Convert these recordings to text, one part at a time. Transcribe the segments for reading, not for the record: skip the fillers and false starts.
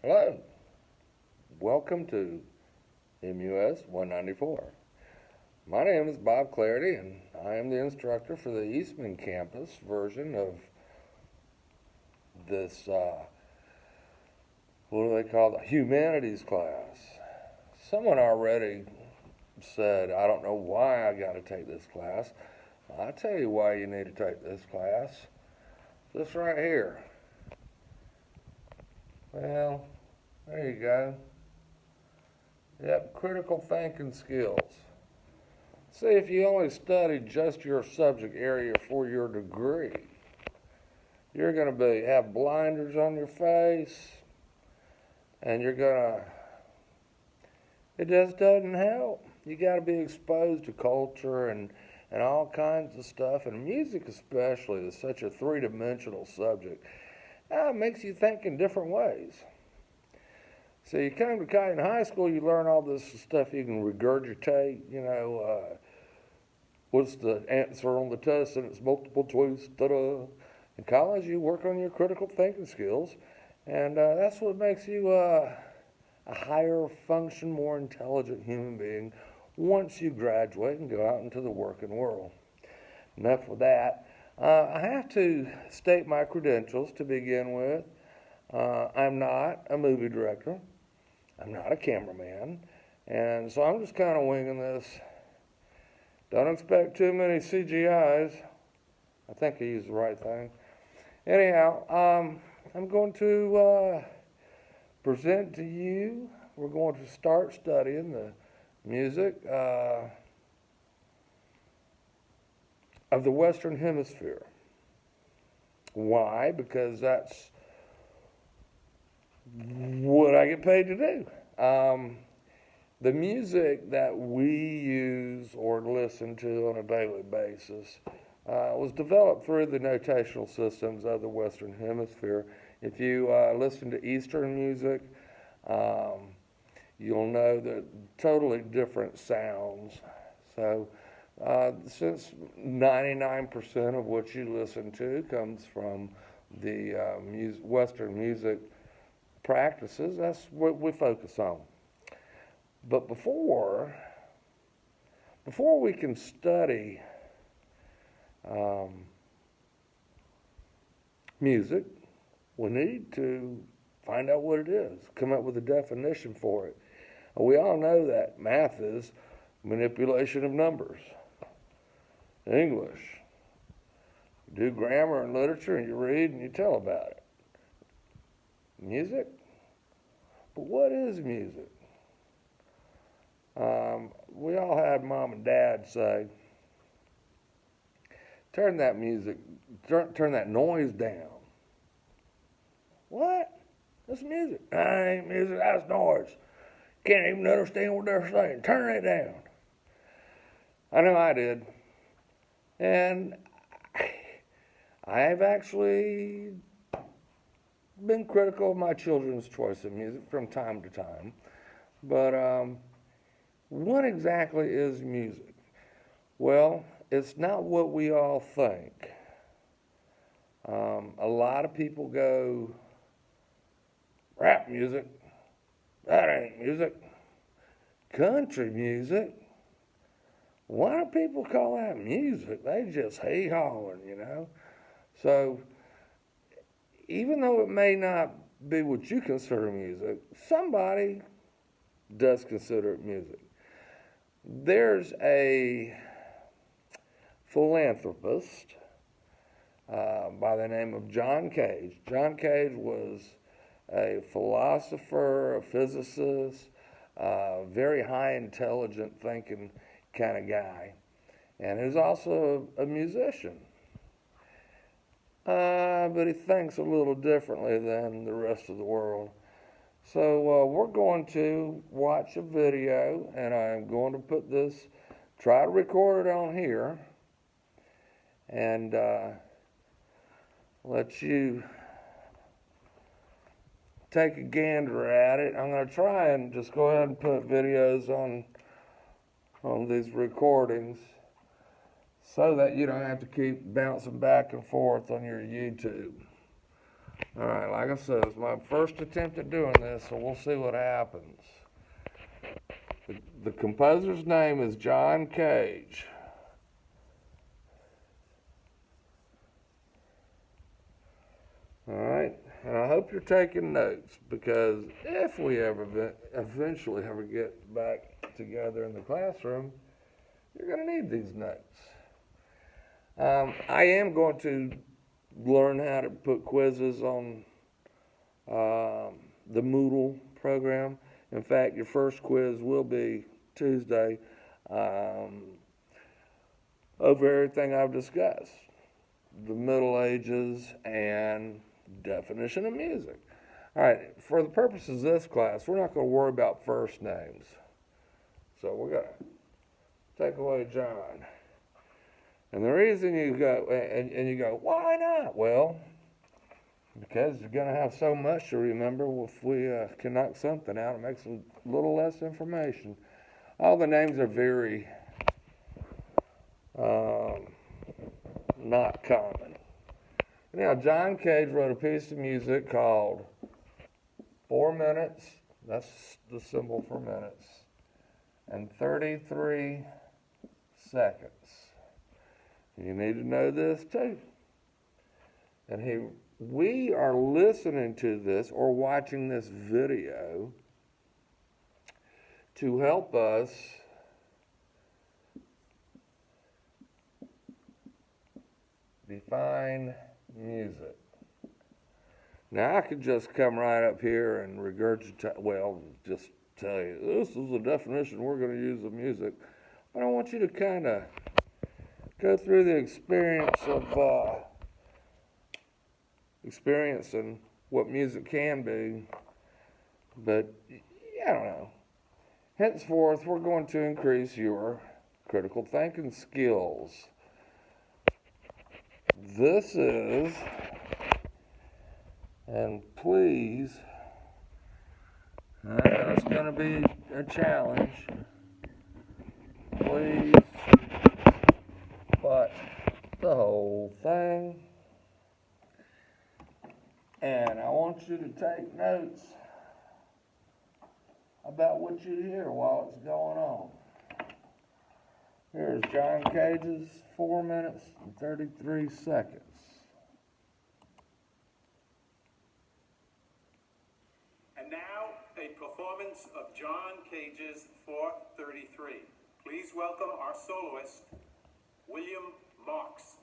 Hello, welcome to MUS 194. My name is Bob Clarity, and I am the instructor for the Eastman campus version of this, what do they call it, humanities class. Someone already said, I don't know why I got to take this class. I'll tell you why you need to take this class. This right here. Well, there you go. Yep, critical thinking skills. See, if you only studied just your subject area for your degree, you're going to have blinders on your face, and it just doesn't help. You got to be exposed to culture and all kinds of stuff, and music especially is such a three-dimensional subject. It makes you think in different ways. So you come to in high school, you learn all this stuff you can regurgitate, what's the answer on the test, and it's multiple choice, ta-da. In college, you work on your critical thinking skills, and that's what makes you a higher function, more intelligent human being once you graduate and go out into the working world. Enough with that. I have to state my credentials to begin with. I'm not a movie director. I'm not a cameraman. And so I'm just kind of winging this. Don't expect too many CGIs. I think I used the right thing. Anyhow, I'm going to present to you. We're going to start studying the music of the Western Hemisphere. Why? Because that's what I get paid to do. The music that we use or listen to on a daily basis was developed through the notational systems of the Western Hemisphere. If you listen to Eastern music, you'll know that totally different sounds. So, since 99% of what you listen to comes from the Western music practices, that's what we focus on. But before we can study music, we need to find out what it is, come up with a definition for it. We all know that math is manipulation of numbers. English, you do grammar and literature, and you read and you tell about it. Music? But what is music? We all had mom and dad say, turn that noise down. What? That's music. That ain't music, that's noise. Can't even understand what they're saying. Turn it down. I know I did. And I have actually been critical of my children's choice of music from time to time. But what exactly is music? Well, it's not what we all think. A lot of people go, rap music, that ain't music. Country music, why do people call that music? They just hee-hawing, So, even though it may not be what you consider music, somebody does consider it music. There's a philanthropist by the name of John Cage. John Cage was a philosopher, a physicist, very high intelligent thinking kind of guy. And he was also a musician. But he thinks a little differently than the rest of the world. So we're going to watch a video, and I'm going to try to record it on here, and let you take a gander at it. I'm going to try and just go ahead and put videos on these recordings so that you don't have to keep bouncing back and forth on your YouTube. All right, like I said, it's my first attempt at doing this, so we'll see what happens. The composer's name is John Cage. All right, and I hope you're taking notes, because if we eventually ever get back together in the classroom, you're going to need these notes. I am going to learn how to put quizzes on the Moodle program. In fact, your first quiz will be Tuesday over everything I've discussed, the Middle Ages and definition of music. All right, for the purposes of this class, we're not going to worry about first names. So we're going to take away John. And the reason you go, and you go, why not? Well, because you're going to have so much to remember if we can knock something out and make some little less information. All the names are very not common. Now, John Cage wrote a piece of music called 4 minutes, that's the symbol for minutes, and 33 seconds. You need to know this too. And we are listening to this or watching this video to help us define music. Now, I could just come right up here and just tell you, this is the definition we're going to use of music. But I want you to kind of go through the experience of experiencing what music can be. But, I don't know. Henceforth, we're going to increase your critical thinking skills. This is, and please, I know it's going to be a challenge. Please watch the whole thing. And I want you to take notes about what you hear while it's going on. Here's John Cage's 4 minutes and 33 seconds. And now, a performance of John Cage's 433. Please welcome our soloist, William Marks.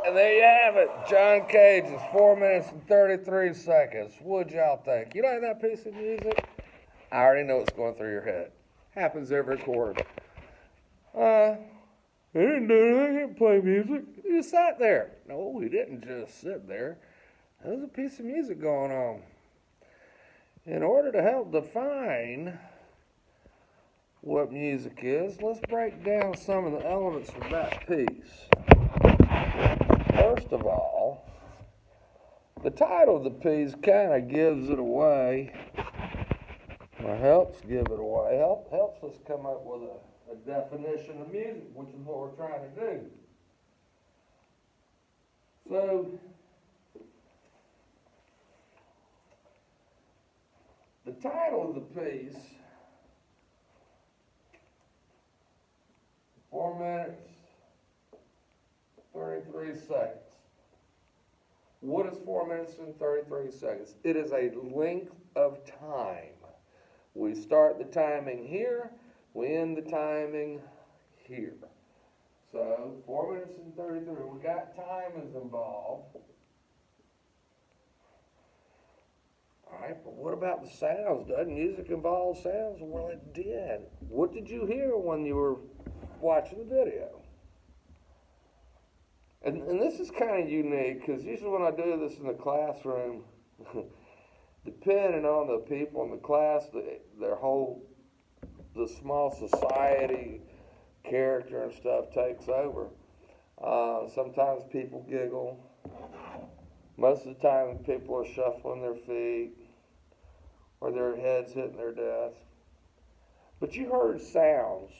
And there you have it, John Cage's 4 minutes and 33 seconds. What'd y'all think? You like that piece of music? I already know what's going through your head. Happens every quarter. He didn't do anything, he didn't play music. He just sat there. No, he didn't just sit there. There was a piece of music going on. In order to help define what music is, let's break down some of the elements of that piece. First of all, the title of the piece kind of gives it away, or helps give it away, helps us come up with a definition of music, which is what we're trying to do. So, the title of the piece, 4 minutes, 33 seconds. What is 4 minutes and 33 seconds? It is a length of time. We start the timing here, we end the timing here. So, 4 minutes and 33. We got time is involved. Alright, but what about the sounds? Doesn't music involve sounds? Well, it did. What did you hear when you were watching the video? And this is kind of unique, because usually when I do this in the classroom, depending on the people in the class, the small society character and stuff takes over. Sometimes people giggle. Most of the time people are shuffling their feet or their heads hitting their desk. But you heard sounds,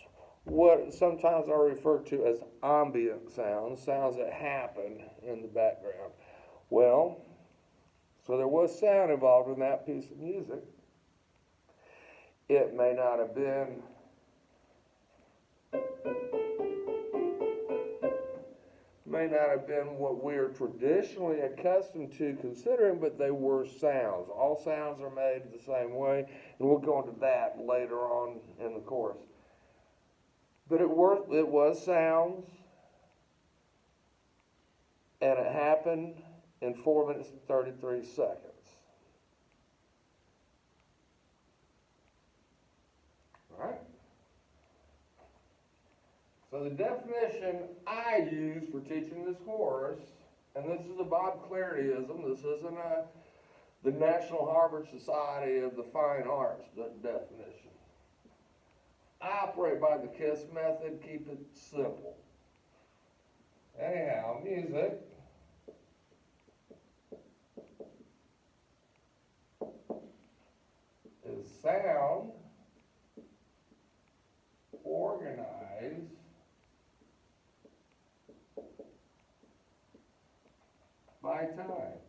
what sometimes are referred to as ambient sounds, sounds that happen in the background. Well, so there was sound involved in that piece of music. It may not have been what we are traditionally accustomed to considering, but they were sounds. All sounds are made the same way, and we'll go into that later on in the course. But it was sounds, and it happened in 4 minutes and 33 seconds. All right? So the definition I use for teaching this course, and this is a Bob Clarityism, this isn't the National Harvard Society of the Fine Arts definition. I operate by the KISS method, keep it simple. Anyhow, music is sound organized by time.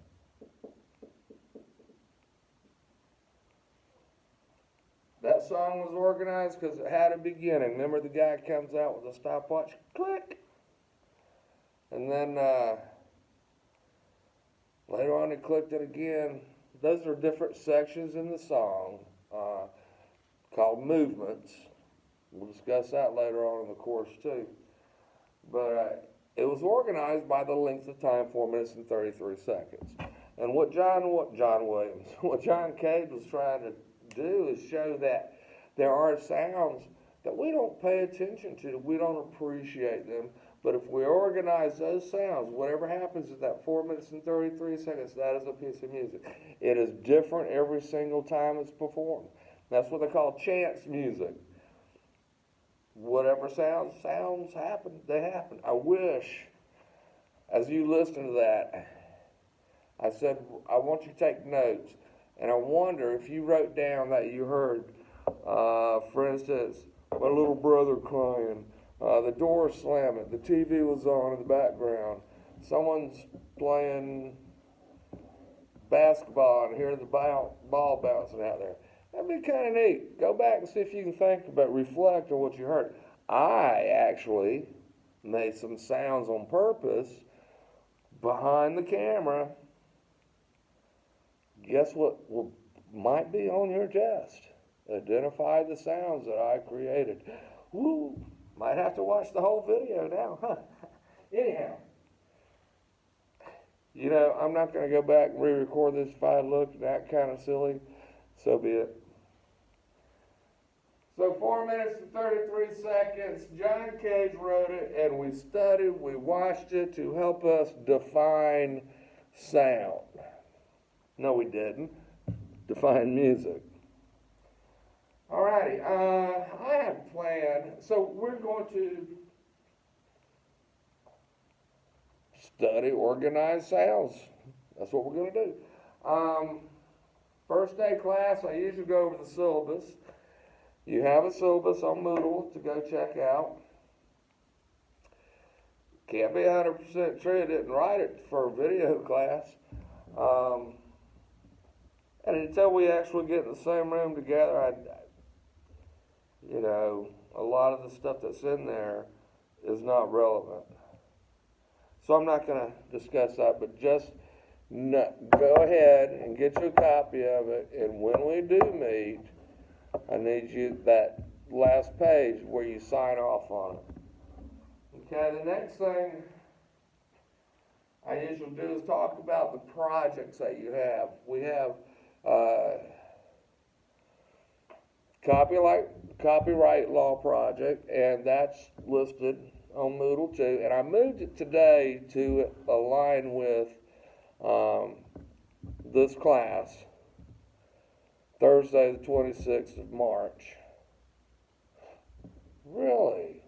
That song was organized because it had a beginning. Remember, the guy comes out with a stopwatch, click, and then later on he clicked it again. Those are different sections in the song called movements. We'll discuss that later on in the course too. But it was organized by the length of time, 4 minutes and 33 seconds. And what John Cage was trying to do is show that there are sounds that we don't pay attention to, we don't appreciate them, But if we organize those sounds, whatever happens at that 4 minutes and 33 seconds, that is a piece of music. It is different every single time it's performed. That's what they call chance music. Whatever sounds happen, they happen. I wish, as you listen to that, I said, I want you to take notes. And I wonder if you wrote down that you heard, for instance, my little brother crying, the door slamming, the TV was on in the background, someone's playing basketball and hear the ball bouncing out there. That'd be kind of neat. Go back and see if you can think about, reflect on what you heard. I actually made some sounds on purpose behind the camera. Guess what might be on your test? Identify the sounds that I created. Woo! Might have to watch the whole video now, huh? Anyhow, you know, I'm not going to go back and re-record this if I looked that kind of silly. So be it. So 4 minutes and 33 seconds, John Cage wrote it, and we studied, we watched it to help us define sound. No, we didn't. Define music. Alrighty, I have a plan. So we're going to study organized sounds. That's what we're going to do. First day class, I usually go over the syllabus. You have a syllabus on Moodle to go check out. Can't be 100% sure I didn't write it for a video class. And until we actually get in the same room together, you know, a lot of the stuff that's in there is not relevant. So I'm not going to discuss that, but just go ahead and get you a copy of it. And when we do meet, I need you, that last page where you sign off on it. Okay, the next thing I usually do is talk about the projects that you have. We have copyright law project, and that's listed on Moodle too. And I moved it today to align with this class, Thursday the 26th of March. Really?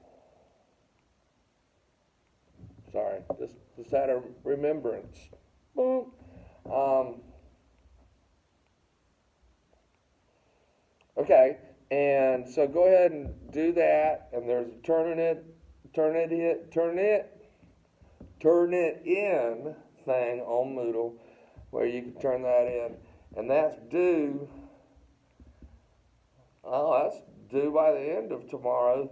Sorry, just had a remembrance. Boom. Okay, and so go ahead and do that, and there's a turn it in thing on Moodle where you can turn that in, and that's due by the end of tomorrow,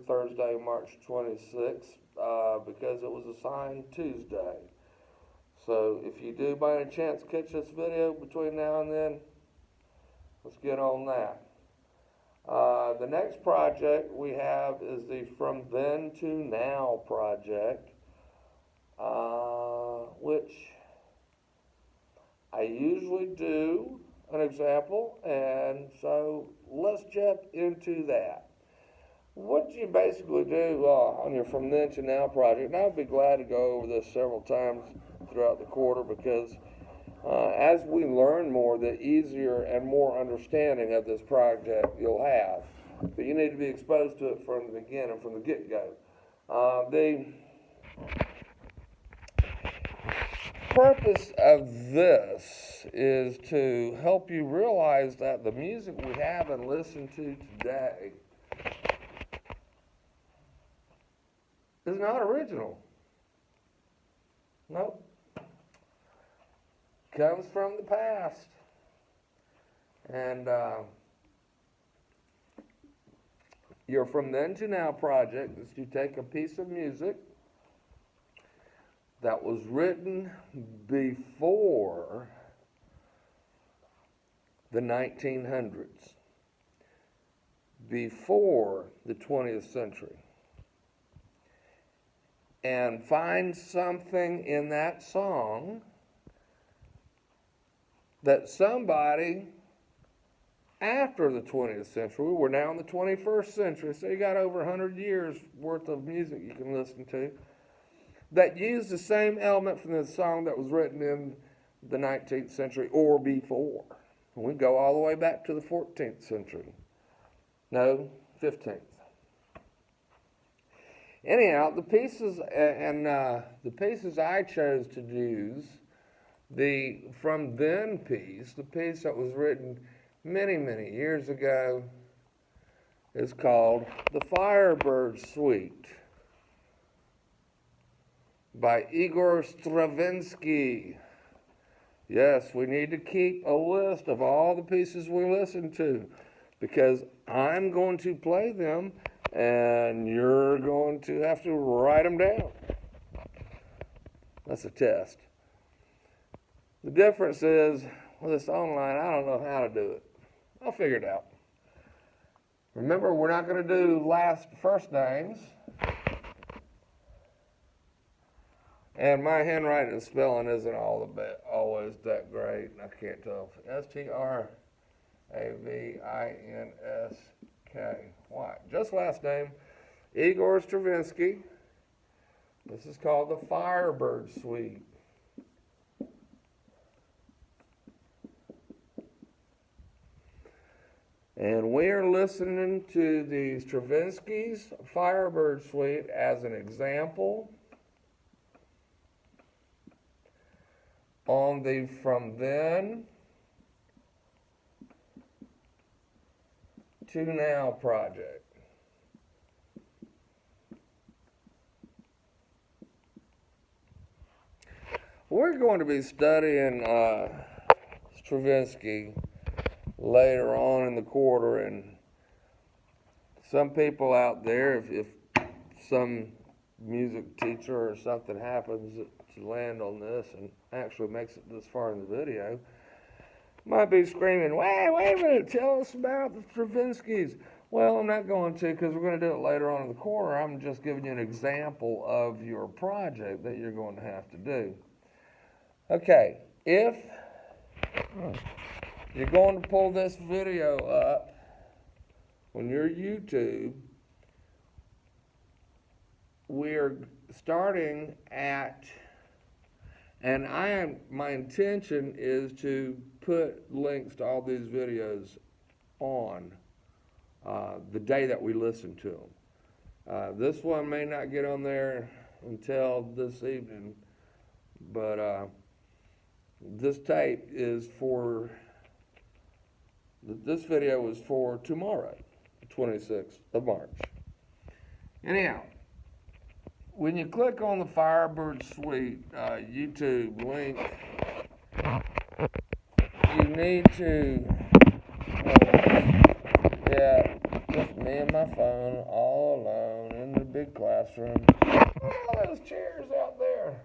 Thursday, March 26th, because it was assigned Tuesday. So if you do by any chance catch this video between now and then, let's get on that. The next project we have is the From Then to Now project, which I usually do an example, and so let's jump into that. What you basically do on your From Then to Now project, and I'll be glad to go over this several times throughout the quarter, because as we learn more, the easier and more understanding of this project you'll have. But you need to be exposed to it from the beginning, from the get-go. The purpose of this is to help you realize that the music we have and listen to today is not original. Nope. Comes from the past. And your From Then to Now project is to take a piece of music that was written before the 1900s, before the 20th century, and find something in that song that somebody after the 20th century. We're now in the 21st century, so you got over 100 years worth of music you can listen to that used the same element from the song that was written in the 19th century or before. We go all the way back to the 14th century. No, 15th. Anyhow, the pieces the pieces I chose to use, the From Then piece, the piece that was written many, many years ago, is called The Firebird Suite by Igor Stravinsky. Yes, we need to keep a list of all the pieces we listen to, because I'm going to play them and you're going to have to write them down. That's a test. The difference is, with this online, I don't know how to do it. I'll figure it out. Remember, we're not going to do first names. And my handwriting and spelling isn't always that great. I can't tell. Stravinsky. Just last name, Igor Stravinsky. This is called the Firebird Suite. And we are listening to the Stravinsky's Firebird Suite as an example on the From Then to Now project. We're going to be studying Stravinsky later on in the quarter, and some people out there, if some music teacher or something happens to land on this and actually makes it this far in the video, might be screaming, wait a minute, tell us about the Stravinskys. Well, I'm not going to, because we're going to do it later on in the quarter. I'm just giving you an example of your project that you're going to have to do. Okay, if you're going to pull this video up on your YouTube, we're starting at, and my intention is to put links to all these videos on the day that we listen to them. This one may not get on there until this evening, but this tape is for, this video is for tomorrow, the 26th of March. Anyhow, when you click on the Firebird Suite YouTube link, you need to, just me and my phone all alone in the big classroom. All those chairs out there.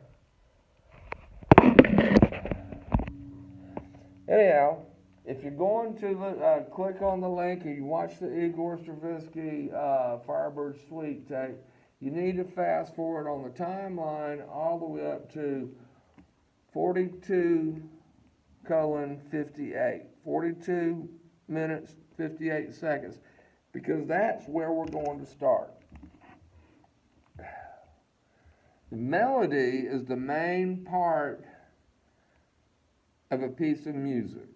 Anyhow, if you're going to click on the link and you watch the Igor Stravinsky Firebird Suite tape, you need to fast forward on the timeline all the way up to 42:58. 42 minutes, 58 seconds, because that's where we're going to start. The melody is the main part of a piece of music.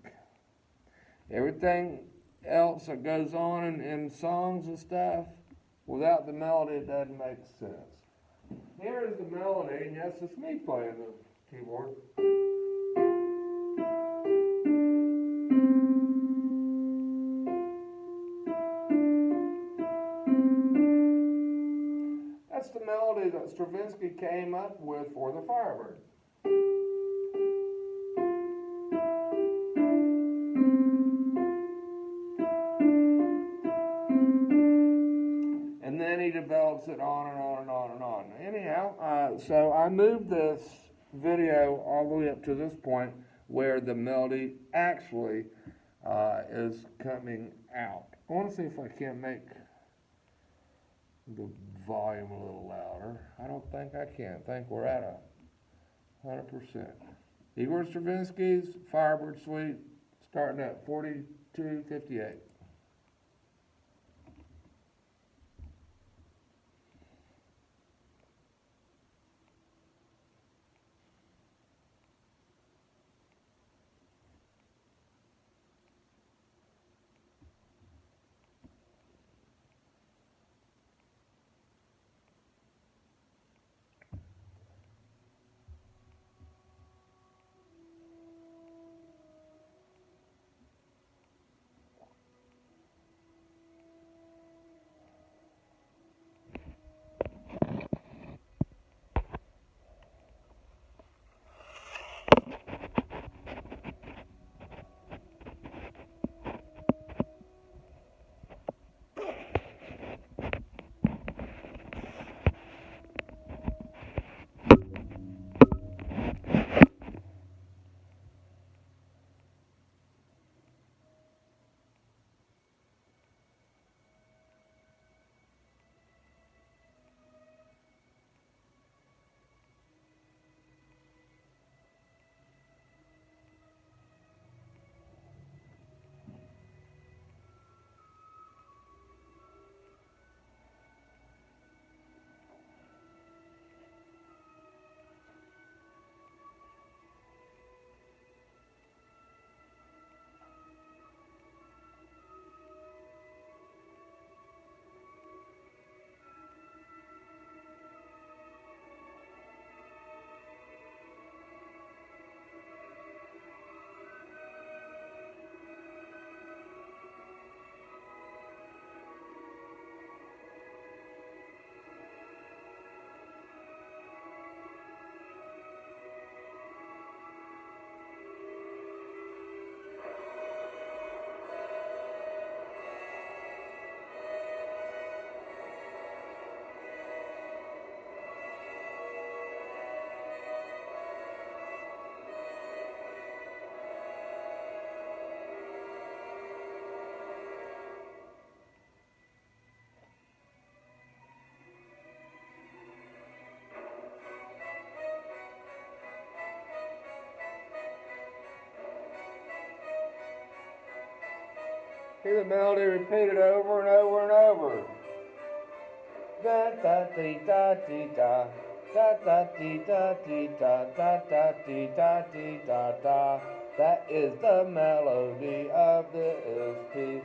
Everything else that goes on in songs and stuff, without the melody, it doesn't make sense. Here is the melody, and yes, it's me playing the keyboard. That's the melody that Stravinsky came up with for the Firebird. And then he develops it on and on and on and on. Anyhow, so I moved this video all the way up to this point where the melody actually is coming out. I want to see if I can make the volume a little louder. I don't think I can. I think we're at 100%. Igor Stravinsky's Firebird Suite, starting at 42:58. 258. Hear the melody repeated over and over and over. Da da dee da dee da. Da da dee da dee da. Da da dee da dee da da. That is the melody of this piece.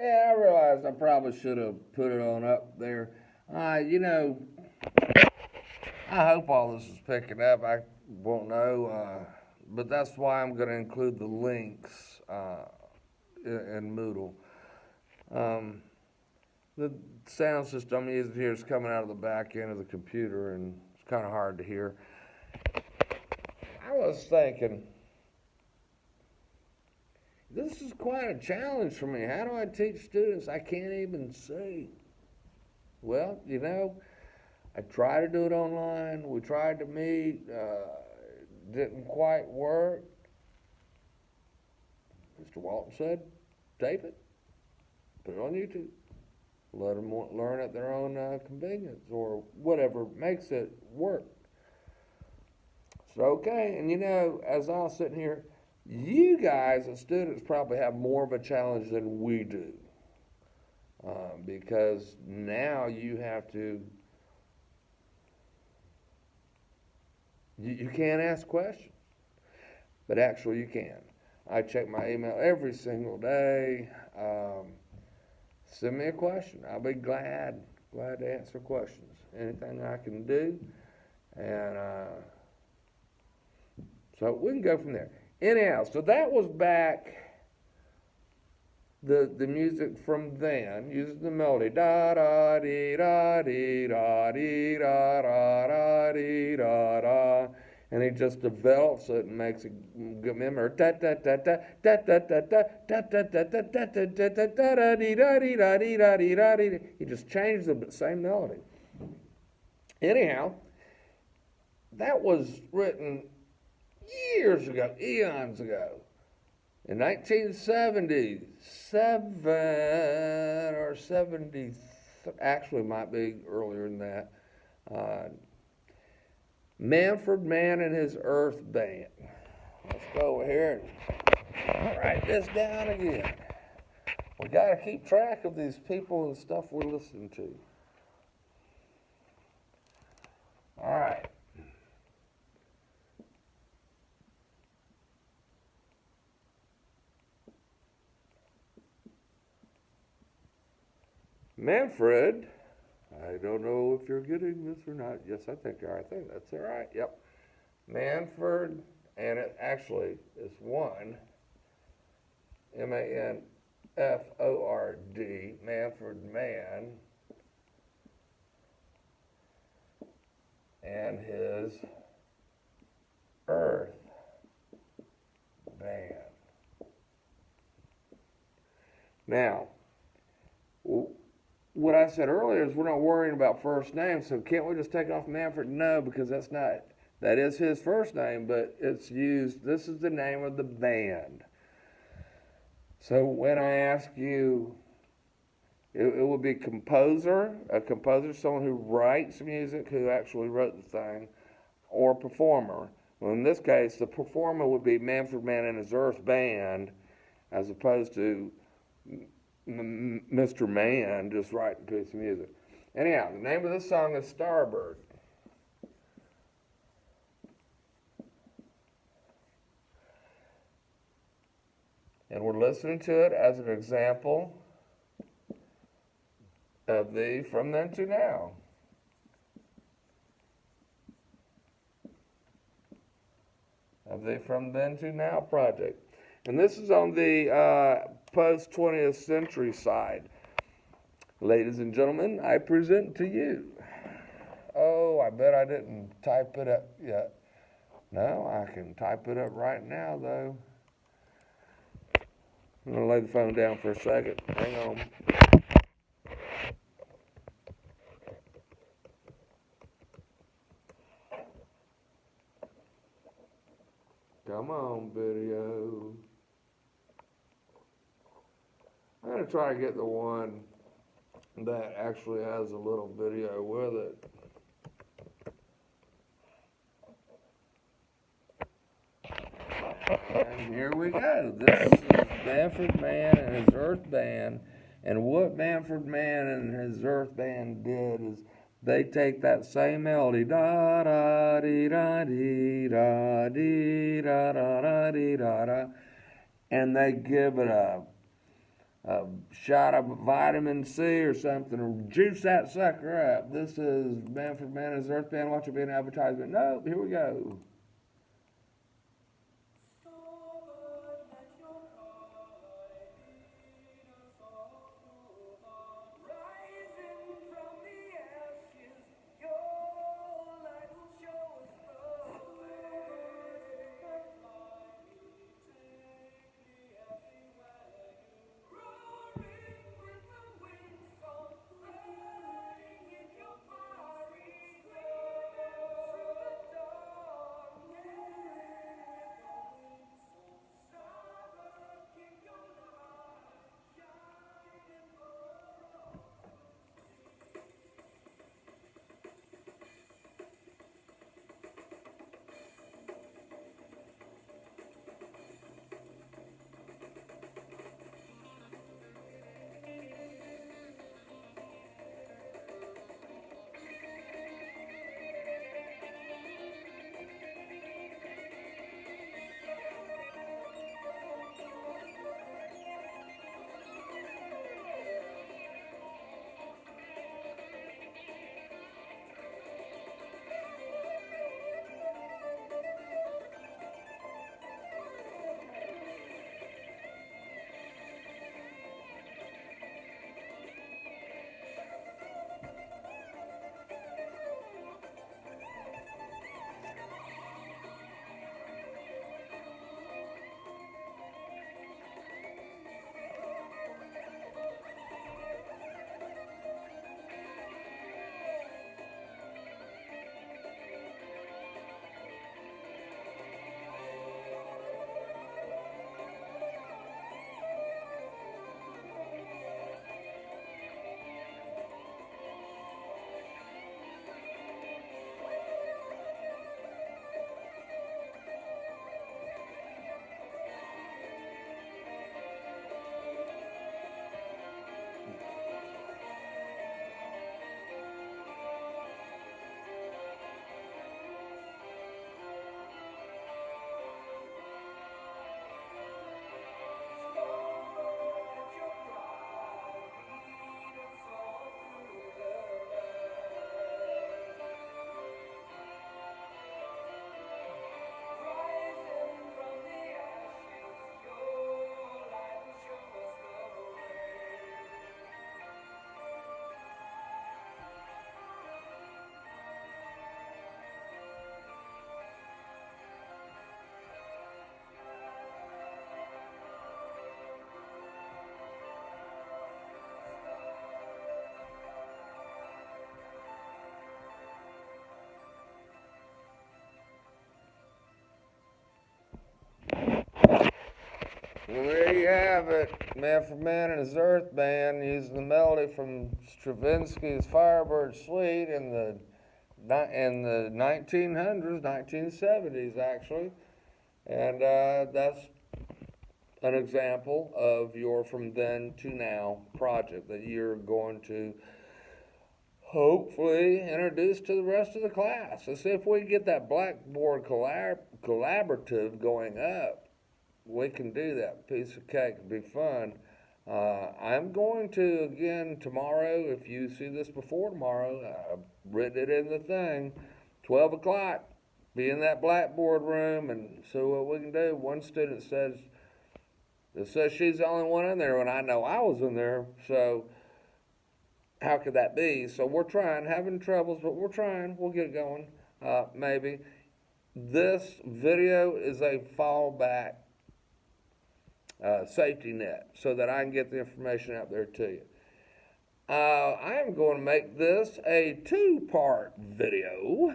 Yeah, I realized I probably should have put it on up there. You know, I hope all this is picking up. I won't know, but that's why I'm going to include the links in Moodle. The sound system I'm using here is coming out of the back end of the computer, and it's kind of hard to hear. I was thinking, this is quite a challenge for me. How do I teach students I can't even see? Well, you know, I tried to do it online. We tried to meet. Didn't quite work. Mr. Walton said, tape it, put it on YouTube. Let them learn at their own convenience or whatever makes it work. So, okay, and you know, as I was sitting here, you guys as students probably have more of a challenge than we do. because now you have to, you can't ask questions, but actually you can. I check my email every single day. Send me a question. I'll be glad to answer questions. Anything I can do. And so we can go from there. Anyhow, so that was back the music from then, using the melody. Da da dee da dee da dee da da da dee da da. And he just develops it and makes a good memory. Da da da da da da da da da da da da da da da da da da dee da dee da dee da dee da dee. He just changed the same melody. Anyhow, that was written years ago, eons ago. In 1977 or 70, actually might be earlier than that, Manfred Mann and his Earth Band. Let's go over here and write this down again. We got to keep track of these people and stuff we're listening to. All right. Manfred, I don't know if you're getting this or not. Yes, I think you are. I think that's all right. Yep. Manfred, and it actually is one, M-A-N-F-O-R-D, Manfred Mann, and his Earth Band. Now, what I said earlier is we're not worrying about first names, so can't we just take off Manfred? No, because that is his first name, but it's used, this is the name of the band. So when I ask you, it would be a composer, someone who writes music, who actually wrote the thing, or a performer. Well, in this case, the performer would be Manfred Mann and his Earth Band, as opposed to Mr. Mann just writing a piece of music. Anyhow, the name of this song is Starbird. And we're listening to it as an example of the From Then to Now. Of the From Then to Now project. And this is on the post-20th century side. Ladies and gentlemen, I present to you. Oh, I bet I didn't type it up yet. No, I can type it up right now, though. I'm going to lay the phone down for a second. Hang on. Come on, video. I'm going to try to get the one that actually has a little video with it. And here we go. This is Manfred Mann and his Earth Band. And what Manfred Mann and his Earth Band did is they take that same melody, da da dee da dee da dee da da da dee da da, and they give it a shot of vitamin C or something, or juice that sucker up. This is Manfred Mann and his Earth Band. Watch it be an advertisement. Nope, here we go. Well, there you have it. Man for Man and his Earth Band using the melody from Stravinsky's Firebird Suite in the 1900s, 1970s actually. And that's an example of your From Then to Now project that you're going to hopefully introduce to the rest of the class. Let's see if we can get that Blackboard collaborative going up. We can do that. Piece of cake would be fun. I'm going to, again, tomorrow, if you see this before tomorrow, I've written it in the thing, 12 o'clock, be in that Blackboard room and see what we can do. One student says she's the only one in there when I know I was in there, so how could that be? So we're trying, having troubles, but we're trying. We'll get it going, maybe. This video is a fallback safety net so that I can get the information out there to you. I am going to make this a 2-part video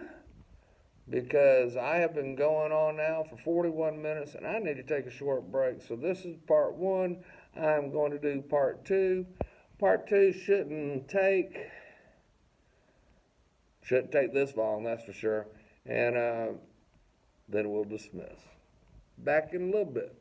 because I have been going on now for 41 minutes and I need to take a short break. So this is part 1. I'm going to do part 2. Part 2 shouldn't take this long, that's for sure. And then we'll dismiss. Back in a little bit.